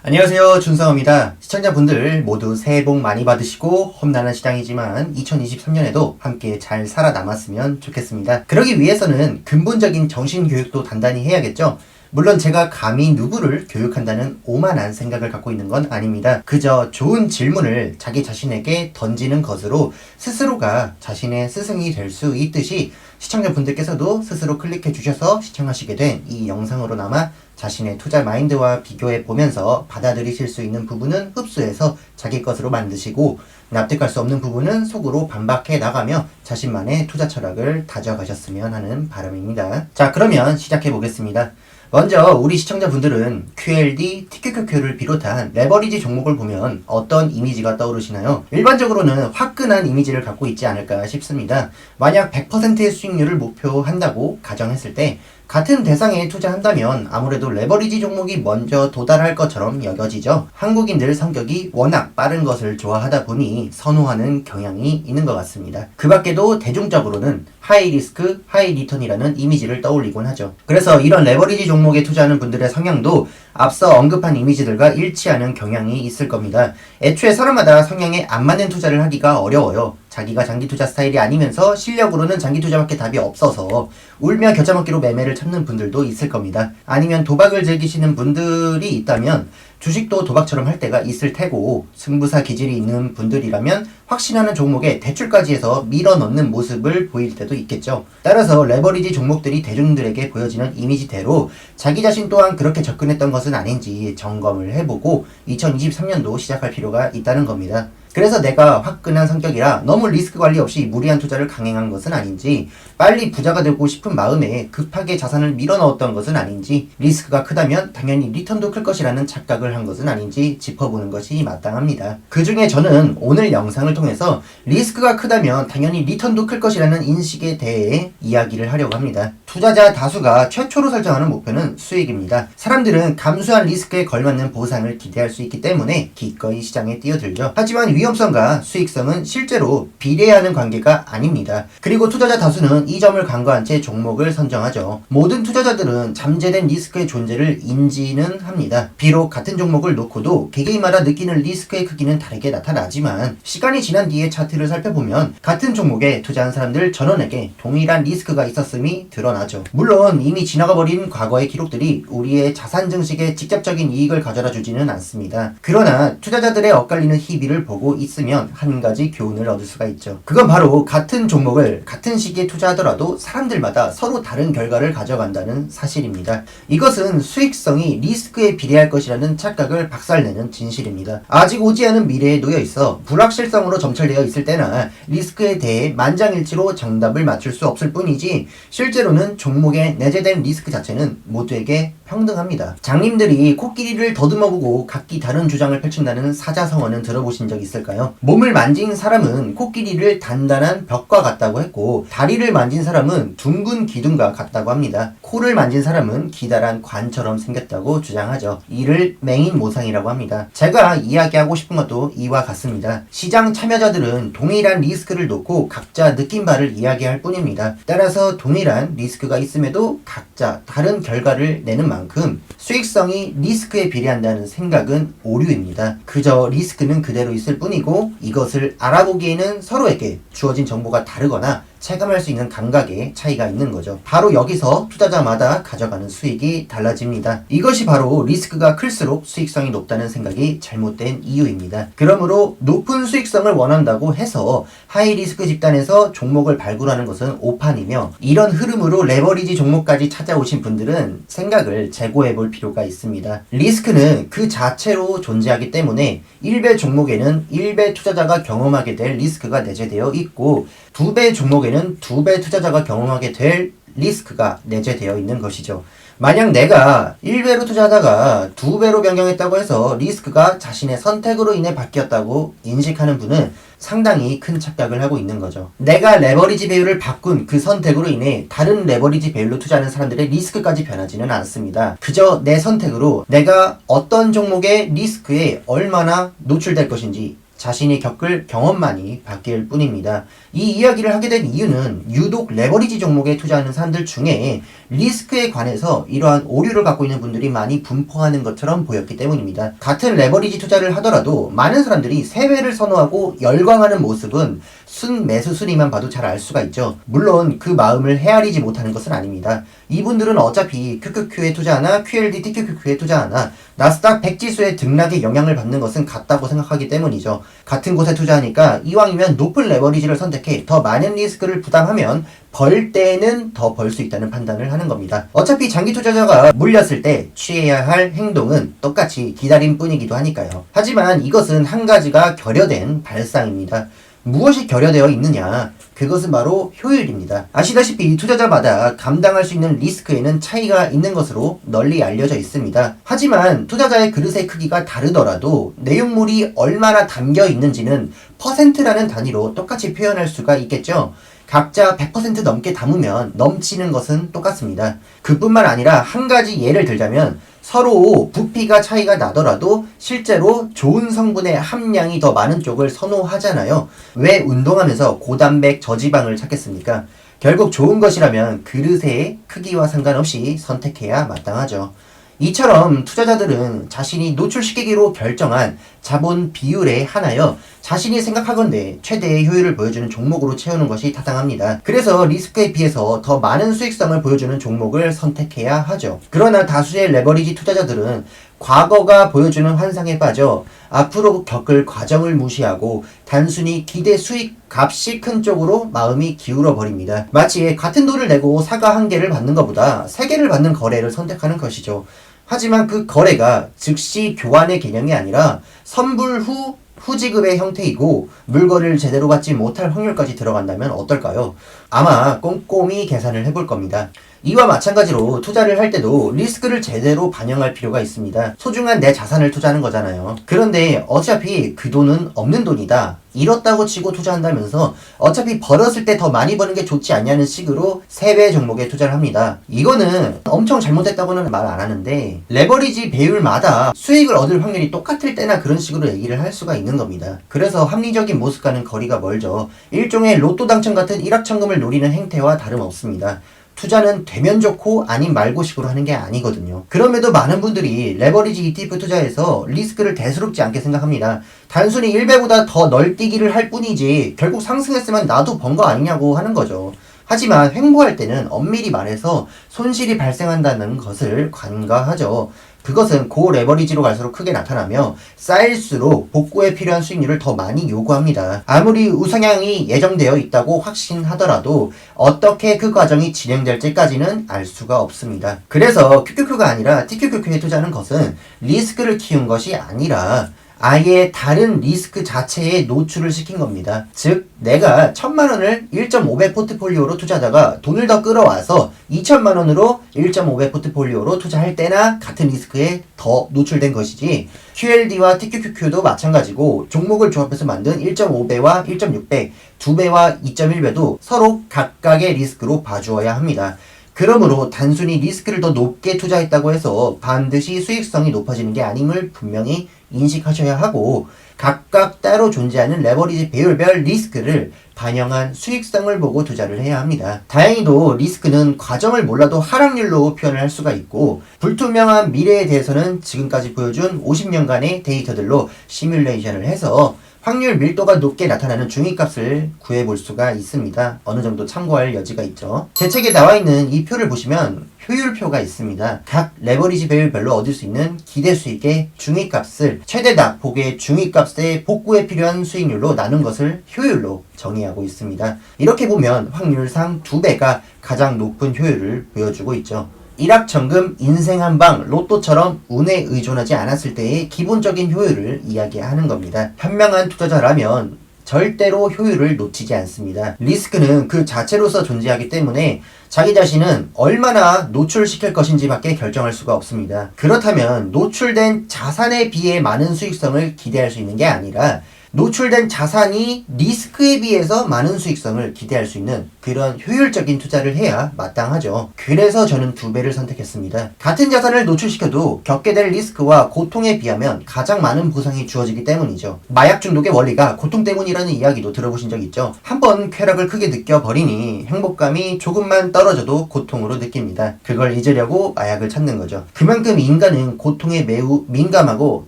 안녕하세요, 준성입니다. 시청자분들 모두 새해 복 많이 받으시고 험난한 시장이지만 2023년에도 함께 잘 살아남았으면 좋겠습니다. 그러기 위해서는 근본적인 정신교육도 단단히 해야겠죠. 물론 제가 감히 누구를 교육한다는 오만한 생각을 갖고 있는 건 아닙니다. 그저 좋은 질문을 자기 자신에게 던지는 것으로 스스로가 자신의 스승이 될 수 있듯이 시청자분들께서도 스스로 클릭해 주셔서 시청하시게 된 이 영상으로나마 자신의 투자 마인드와 비교해 보면서 받아들이실 수 있는 부분은 흡수해서 자기 것으로 만드시고 납득할 수 없는 부분은 속으로 반박해 나가며 자신만의 투자 철학을 다져가셨으면 하는 바람입니다. 자, 그러면 시작해 보겠습니다. 먼저 우리 시청자분들은 QLD, TQQQ를 비롯한 레버리지 종목을 보면 어떤 이미지가 떠오르시나요? 일반적으로는 화끈한 이미지를 갖고 있지 않을까 싶습니다. 만약 100%의 수익률을 목표한다고 가정했을 때 같은 대상에 투자한다면 아무래도 레버리지 종목이 먼저 도달할 것처럼 여겨지죠. 한국인들 성격이 워낙 빠른 것을 좋아하다 보니 선호하는 경향이 있는 것 같습니다. 그 밖에도 대중적으로는 하이 리스크, 하이 리턴이라는 이미지를 떠올리곤 하죠. 그래서 이런 레버리지 종목에 투자하는 분들의 성향도 앞서 언급한 이미지들과 일치하는 경향이 있을 겁니다. 애초에 사람마다 성향에 안 맞는 투자를 하기가 어려워요. 자기가 장기 투자 스타일이 아니면서 실력으로는 장기 투자밖에 답이 없어서 울며 겨자 먹기로 매매를 참는 분들도 있을 겁니다. 아니면 도박을 즐기시는 분들이 있다면 주식도 도박처럼 할 때가 있을 테고 승부사 기질이 있는 분들이라면 확신하는 종목에 대출까지 해서 밀어넣는 모습을 보일 때도 있겠죠. 따라서 레버리지 종목들이 대중들에게 보여지는 이미지대로 자기 자신 또한 그렇게 접근했던 것은 아닌지 점검을 해보고 2023년도 시작할 필요가 있다는 겁니다. 그래서 내가 화끈한 성격이라 너무 리스크 관리 없이 무리한 투자를 강행한 것은 아닌지, 빨리 부자가 되고 싶은 마음에 급하게 자산을 밀어넣었던 것은 아닌지, 리스크가 크다면 당연히 리턴도 클 것이라는 착각을 한 것은 아닌지 짚어보는 것이 마땅합니다. 그 중에 저는 오늘 영상을 통해서 리스크가 크다면 당연히 리턴도 클 것이라는 인식에 대해 이야기를 하려고 합니다. 투자자 다수가 최초로 설정하는 목표는 수익입니다. 사람들은 감수한 리스크에 걸맞는 보상을 기대할 수 있기 때문에 기꺼이 시장에 뛰어들죠. 하지만 위험성과 수익성은 실제로 비례하는 관계가 아닙니다. 그리고 투자자 다수는 이 점을 간과한 채 종목을 선정하죠. 모든 투자자들은 잠재된 리스크의 존재를 인지는 합니다. 비록 같은 종목을 놓고도 개개인마다 느끼는 리스크의 크기는 다르게 나타나지만 시간이 지난 뒤에 차트를 살펴보면 같은 종목에 투자한 사람들 전원에게 동일한 리스크가 있었음이 드러나죠. 물론 이미 지나가버린 과거의 기록들이 우리의 자산 증식에 직접적인 이익을 가져다 주지는 않습니다. 그러나 투자자들의 엇갈리는 희비를 보고 있으면 한 가지 교훈을 얻을 수가 있죠. 그건 바로 같은 종목을 같은 시기에 투자하더라도 사람들마다 서로 다른 결과를 가져간다는 사실입니다. 이것은 수익성이 리스크에 비례할 것이라는 착각을 박살내는 진실입니다. 아직 오지 않은 미래에 놓여 있어 불확실성으로 점철되어 있을 때나 리스크에 대해 만장일치로 정답을 맞출 수 없을 뿐이지 실제로는 종목에 내재된 리스크 자체는 모두에게 평등합니다. 장님들이 코끼리를 더듬어보고 각기 다른 주장을 펼친다는 사자성어는 들어보신 적 있을까요? 몸을 만진 사람은 코끼리를 단단한 벽과 같다고 했고 다리를 만진 사람은 둥근 기둥과 같다고 합니다. 코를 만진 사람은 기다란 관처럼 생겼다고 주장하죠. 이를 맹인모상이라고 합니다. 제가 이야기하고 싶은 것도 이와 같습니다. 시장 참여자들은 동일한 리스크를 놓고 각자 느낀 바를 이야기할 뿐입니다. 따라서 동일한 리스크가 있음에도 각자 다른 결과를 내는 만큼 수익성이 리스크에 비례한다는 생각은 오류입니다. 그저 리스크는 그대로 있을 뿐이고 이것을 알아보기에는 서로에게 주어진 정보가 다르거나 체감할 수 있는 감각의 차이가 있는 거죠. 바로 여기서 투자자마다 가져가는 수익이 달라집니다. 이것이 바로 리스크가 클수록 수익성이 높다는 생각이 잘못된 이유입니다. 그러므로 높은 수익성을 원한다고 해서 하이리스크 집단에서 종목을 발굴하는 것은 오판이며 이런 흐름으로 레버리지 종목까지 찾아오신 분들은 생각을 재고해 볼 필요가 있습니다. 리스크는 그 자체로 존재하기 때문에 1배 종목에는 1배 투자자가 경험하게 될 리스크가 내재되어 있고 2배 종목에는 2배 투자자가 경험하게 될 리스크가 내재되어 있는 것이죠. 만약 내가 1배로 투자하다가 2배로 변경했다고 해서 리스크가 자신의 선택으로 인해 바뀌었다고 인식하는 분은 상당히 큰 착각을 하고 있는 거죠. 내가 레버리지 배율을 바꾼 그 선택으로 인해 다른 레버리지 배율로 투자하는 사람들의 리스크까지 변하지는 않습니다. 그저 내 선택으로 내가 어떤 종목의 리스크에 얼마나 노출될 것인지 자신이 겪을 경험만이 바뀔 뿐입니다. 이 이야기를 하게 된 이유는 유독 레버리지 종목에 투자하는 사람들 중에 리스크에 관해서 이러한 오류를 갖고 있는 분들이 많이 분포하는 것처럼 보였기 때문입니다. 같은 레버리지 투자를 하더라도 많은 사람들이 세배를 선호하고 열광하는 모습은 순매수 순위만 봐도 잘 알 수가 있죠. 물론 그 마음을 헤아리지 못하는 것은 아닙니다. 이분들은 어차피 QQQ에 투자하나 QLD TQQQ에 투자하나 나스닥 100지수의 등락에 영향을 받는 것은 같다고 생각하기 때문이죠. 같은 곳에 투자하니까 이왕이면 높은 레버리지를 선택해 더 많은 리스크를 부담하면 벌 때는 더 벌 수 있다는 판단을 하는 겁니다. 어차피 장기 투자자가 물렸을 때 취해야 할 행동은 똑같이 기다림 뿐이기도 하니까요. 하지만 이것은 한 가지가 결여된 발상입니다. 무엇이 결여되어 있느냐? 그것은 바로 효율입니다. 아시다시피 투자자마다 감당할 수 있는 리스크에는 차이가 있는 것으로 널리 알려져 있습니다. 하지만 투자자의 그릇의 크기가 다르더라도 내용물이 얼마나 담겨 있는지는 퍼센트라는 단위로 똑같이 표현할 수가 있겠죠. 각자 100% 넘게 담으면 넘치는 것은 똑같습니다. 그뿐만 아니라 한 가지 예를 들자면 서로 부피가 차이가 나더라도 실제로 좋은 성분의 함량이 더 많은 쪽을 선호하잖아요. 왜 운동하면서 고단백 저지방을 찾겠습니까? 결국 좋은 것이라면 그릇의 크기와 상관없이 선택해야 마땅하죠. 이처럼 투자자들은 자신이 노출시키기로 결정한 자본 비율에 한하여 자신이 생각하건대 최대의 효율을 보여주는 종목으로 채우는 것이 타당합니다. 그래서 리스크에 비해서 더 많은 수익성을 보여주는 종목을 선택해야 하죠. 그러나 다수의 레버리지 투자자들은 과거가 보여주는 환상에 빠져 앞으로 겪을 과정을 무시하고 단순히 기대 수익 값이 큰 쪽으로 마음이 기울어 버립니다. 마치 같은 돈을 내고 사과 한 개를 받는 것보다 세 개를 받는 거래를 선택하는 것이죠. 하지만 그 거래가 즉시 교환의 개념이 아니라 선불 후 후지급의 형태이고 물건을 제대로 받지 못할 확률까지 들어간다면 어떨까요? 아마 꼼꼼히 계산을 해볼 겁니다. 이와 마찬가지로 투자를 할 때도 리스크를 제대로 반영할 필요가 있습니다. 소중한 내 자산을 투자하는 거잖아요. 그런데 어차피 그 돈은 없는 돈이다. 잃었다고 치고 투자한다면서 어차피 벌었을 때 더 많이 버는 게 좋지 않냐는 식으로 세배 종목에 투자를 합니다. 이거는 엄청 잘못됐다고는 말 안 하는데 레버리지 배율마다 수익을 얻을 확률이 똑같을 때나 그런 식으로 얘기를 할 수가 있는 겁니다. 그래서 합리적인 모습과는 거리가 멀죠. 일종의 로또 당첨 같은 일확천금을 노리는 행태와 다름없습니다. 투자는 되면 좋고 아닌 말고식으로 하는 게 아니거든요. 그럼에도 많은 분들이 레버리지 ETF 투자에서 리스크를 대수롭지 않게 생각합니다. 단순히 1배보다 더 널뛰기를 할 뿐이지 결국 상승했으면 나도 번 거 아니냐고 하는 거죠. 하지만 횡보할 때는 엄밀히 말해서 손실이 발생한다는 것을 간과하죠. 그것은 고 레버리지로 갈수록 크게 나타나며 쌓일수록 복구에 필요한 수익률을 더 많이 요구합니다. 아무리 우상향이 예정되어 있다고 확신하더라도 어떻게 그 과정이 진행될지까지는 알 수가 없습니다. 그래서 QQQ가 아니라 TQQQ에 투자하는 것은 리스크를 키운 것이 아니라 아예 다른 리스크 자체에 노출을 시킨 겁니다. 즉 내가 1000만원을 1.5배 포트폴리오로 투자하다가 돈을 더 끌어와서 2000만원으로 1.5배 포트폴리오로 투자할 때나 같은 리스크에 더 노출된 것이지 QLD와 TQQQ도 마찬가지고 종목을 조합해서 만든 1.5배와 1.6배, 2배와 2.1배도 서로 각각의 리스크로 봐주어야 합니다. 그러므로 단순히 리스크를 더 높게 투자했다고 해서 반드시 수익성이 높아지는 게 아님을 분명히 인식하셔야 하고 각각 따로 존재하는 레버리지 배율별 리스크를 반영한 수익성을 보고 투자를 해야 합니다. 다행히도 리스크는 과정을 몰라도 하락률로 표현을 할 수가 있고 불투명한 미래에 대해서는 지금까지 보여준 50년간의 데이터들로 시뮬레이션을 해서 확률 밀도가 높게 나타나는 중위값을 구해볼 수가 있습니다. 어느 정도 참고할 여지가 있죠. 제 책에 나와 있는 이 표를 보시면 효율표가 있습니다. 각 레버리지 배율별로 얻을 수 있는 기대 수익의 중위값을 최대 낙폭의 중위값의 복구에 필요한 수익률로 나눈 것을 효율로 정의하고 있습니다. 이렇게 보면 확률상 2배가 가장 높은 효율을 보여주고 있죠. 일확천금, 인생한방, 로또처럼 운에 의존하지 않았을 때의 기본적인 효율을 이야기하는 겁니다. 현명한 투자자라면 절대로 효율을 놓치지 않습니다. 리스크는 그 자체로서 존재하기 때문에 자기 자신은 얼마나 노출시킬 것인지 밖에 결정할 수가 없습니다. 그렇다면 노출된 자산에 비해 많은 수익성을 기대할 수 있는 게 아니라 노출된 자산이 리스크에 비해서 많은 수익성을 기대할 수 있는 그런 효율적인 투자를 해야 마땅하죠. 그래서 저는 2배를 선택했습니다. 같은 자산을 노출시켜도 겪게 될 리스크와 고통에 비하면 가장 많은 보상이 주어지기 때문이죠. 마약 중독의 원리가 고통 때문이라는 이야기도 들어보신 적 있죠? 한번 쾌락을 크게 느껴버리니 행복감이 조금만 떨어져도 고통으로 느낍니다. 그걸 잊으려고 마약을 찾는 거죠. 그만큼 인간은 고통에 매우 민감하고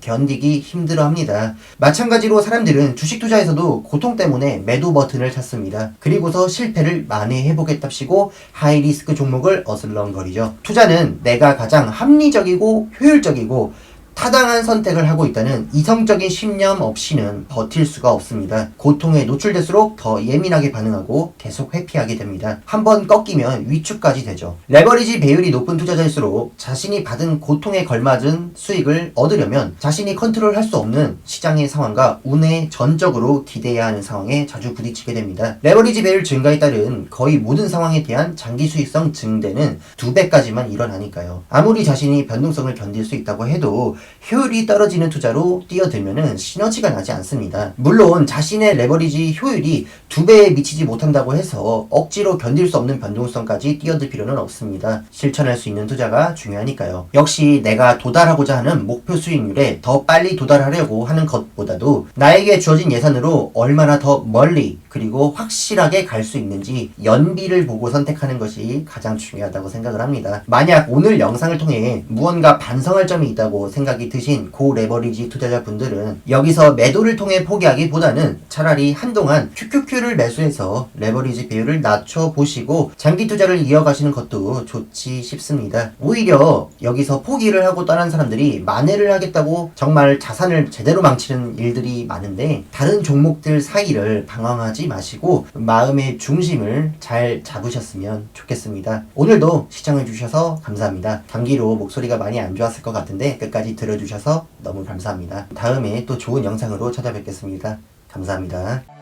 견디기 힘들어합니다. 마찬가지로 사람들은 주식 투자에서도 고통 때문에 매도 버튼을 찾습니다. 그리고서 실패를 만회해보겠답시고 하이리스크 종목을 어슬렁거리죠. 투자는 내가 가장 합리적이고 효율적이고 타당한 선택을 하고 있다는 이성적인 신념 없이는 버틸 수가 없습니다. 고통에 노출될수록 더 예민하게 반응하고 계속 회피하게 됩니다. 한번 꺾이면 위축까지 되죠. 레버리지 배율이 높은 투자자일수록 자신이 받은 고통에 걸맞은 수익을 얻으려면 자신이 컨트롤할 수 없는 시장의 상황과 운에 전적으로 기대해야 하는 상황에 자주 부딪히게 됩니다. 레버리지 배율 증가에 따른 거의 모든 상황에 대한 장기 수익성 증대는 2배까지만 일어나니까요. 아무리 자신이 변동성을 견딜 수 있다고 해도 효율이 떨어지는 투자로 뛰어들면은 시너지가 나지 않습니다. 물론 자신의 레버리지 효율이 2배에 미치지 못한다고 해서 억지로 견딜 수 없는 변동성까지 뛰어들 필요는 없습니다. 실천할 수 있는 투자가 중요하니까요. 역시 내가 도달하고자 하는 목표 수익률에 더 빨리 도달하려고 하는 것보다도 나에게 주어진 예산으로 얼마나 더 멀리 그리고 확실하게 갈 수 있는지 연비를 보고 선택하는 것이 가장 중요하다고 생각을 합니다. 만약 오늘 영상을 통해 무언가 반성할 점이 있다고 생각이 드신 고레버리지 투자자분들은 여기서 매도를 통해 포기하기보다는 차라리 한동안 QQQ를 매수해서 레버리지 비율을 낮춰보시고 장기 투자를 이어가시는 것도 좋지 싶습니다. 오히려 여기서 포기를 하고 떠난 사람들이 만회를 하겠다고 정말 자산을 제대로 망치는 일들이 많은데 다른 종목들 사이를 방황하지 마시고 마음의 중심을 잘 잡으셨으면 좋겠습니다. 오늘도 시청해주셔서 감사합니다. 감기로 목소리가 많이 안 좋았을 것 같은데 끝까지 들어주셔서 너무 감사합니다. 다음에 또 좋은 영상으로 찾아뵙겠습니다. 감사합니다.